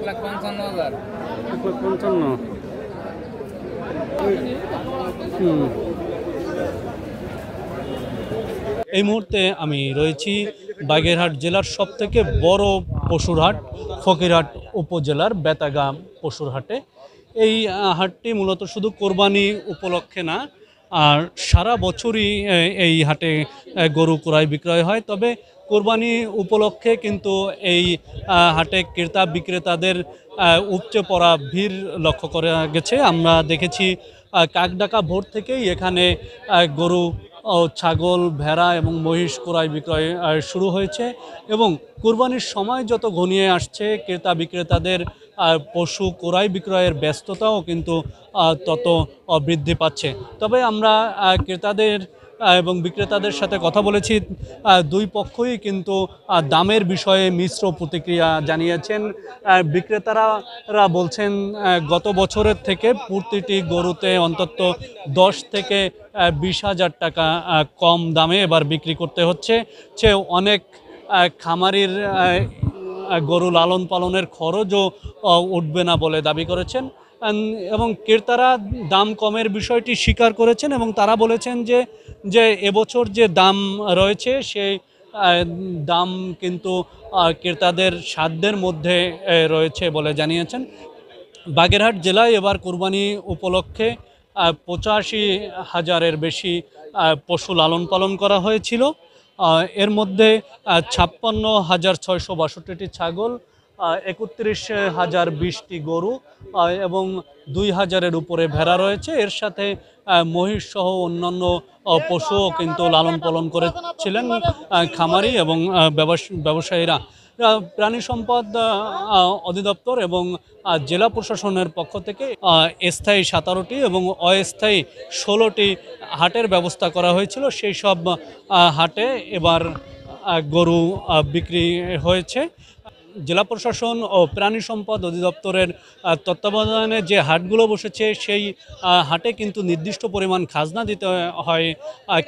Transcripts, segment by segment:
1,55,000। 1,55,000। এই মুহূর্তে আমি রয়েছি বাগেরহাট জেলার সবথেকে বড় পশুর হাট ফকিরহাট উপজেলার বেতাগাম পশুর হাটে। এই হাটটি মূলত শুধু কোরবানি উপলক্ষে না, আর সারা বছরই এই হাটে গরু ক্রয় বিক্রয় হয়। তবে কোরবানি উপলক্ষে কিন্তু এই হাটে ক্রেতা বিক্রেতাদের উপচে পড়া ভিড় লক্ষ্য করা গেছে। আমরা দেখেছি কাকডাকা ভোর থেকেই এখানে গরু ও ছাগল, ভেড়া এবং মহিষ ক্রয় বিক্রয় শুরু হয়েছে এবং কুরবানির সময় যত ঘনিয়ে আসছে ক্রেতা বিক্রেতাদের পশু ক্রয় বিক্রয়ের ব্যস্ততাও কিন্তু তত বৃদ্ধি পাচ্ছে। তবে আমরা ক্রেতাদের এবং বিক্রেতাদের সাথে কথা বলেছি, দুই পক্ষই কিন্তু দামের বিষয়ে মিশ্র প্রতিক্রিয়া জানিয়েছেন। বিক্রেতারা বলছেন গত বছরের থেকে প্রতিটি গরুতে অন্তত 10 থেকে 20,000 টাকা কম দামে এবার বিক্রি করতে হচ্ছে। অনেক খামারির গরু লালন পালনের খরচও উঠবে না বলে দাবি করেছেন এবং ক্রেতারা দাম কমের বিষয়টি স্বীকার করেছেন এবং তারা বলেছেন যে এবছর যে দাম রয়েছে সেই দাম কিন্তু ক্রেতাদের সাধ্যের মধ্যে রয়েছে বলে জানিয়েছেন। বাগেরহাট জেলায় এবার কুরবানি উপলক্ষে 85,000-এর বেশি পশু লালন পালন করা হয়েছিল। এর মধ্যে 56,662টি ছাগল, 31,020টি গরু এবং 2,000-এর উপরে ভেড়া রয়েছে। এর সাথে মহিষ সহ অন্যান্য পশুও কিন্তু লালন পালন করেছিলেন খামারি এবং ব্যবসায়ীরা। প্রাণী সম্পদ অধিদপ্তর এবং জেলা প্রশাসনের পক্ষ থেকে স্থায়ী 17টি এবং অস্থায়ী 16টি হাটের ব্যবস্থা করা হয়েছিল। সেই সব হাটে এবার গরু বিক্রি হয়েছে। জেলা প্রশাসন ও প্রাণী সম্পদ অধিদপ্তরের তত্ত্বাবধানে যে হাটগুলো বসেছে সেই হাটে কিন্তু নির্দিষ্ট পরিমাণ খাজনা দিতে হয়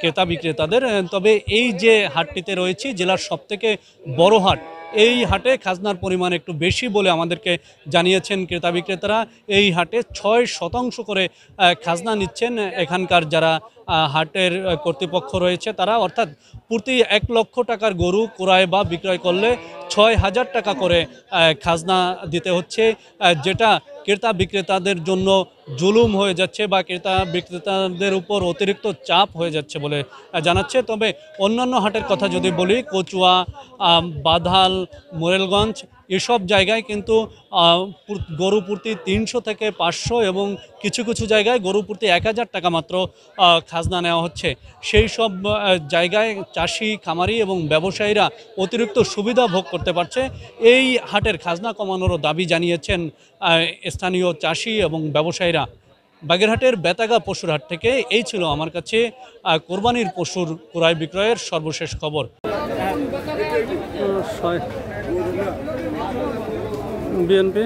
ক্রেতা বিক্রেতাদের। তবে এই যে হাটটিতে রয়েছে জেলার সবথেকে বড় হাট, এই হাটে খাজনার পরিমাণ একটু বেশি বলে আমাদেরকে জানিয়েছেন ক্রেতা বিক্রেতারা। এই হাটে 6% করে খাজনা নিচ্ছেন এখানকার যারা হাটের কর্তৃপক্ষ রয়েছে তারা, অর্থাৎ প্রতি 1 লক্ষ টাকার গরু ক্রয় বা বিক্রয় করলে 6,000 টাকা করে খাজনা দিতে হচ্ছে, যেটা ক্রেতা বিক্রেতাদের জন্য জুলুম হয়ে যাচ্ছে বা ক্রেতা বিক্রেতাদের উপর অতিরিক্ত চাপ হয়ে যাচ্ছে বলে জানাচ্ছে। তবে অন্যান্য হাটের কথা যদি বলি, কচুয়া, বাধাল, মোরেলগঞ্জ এসব জায়গায় কিন্তু গরু প্রতি 300 থেকে 500 এবং কিছু কিছু জায়গায় গরু প্রতি 1,000 টাকা মাত্র খাজনা নেওয়া হচ্ছে। সেই সব জায়গায় চাষি, খামারি এবং ব্যবসায়ীরা অতিরিক্ত সুবিধা ভোগ করতে পারছে। এই হাটের খাজনা কমানোরও দাবি জানিয়েছেন স্থানীয় চাষি এবং ব্যবসায়ীরা। বাগেরহাটের বেতাগা পশুর হাট থেকে এই ছিল আমার কাছে কোরবানির পশুর ক্রয় বিক্রয়ের সর্বশেষ খবর। বিএনপি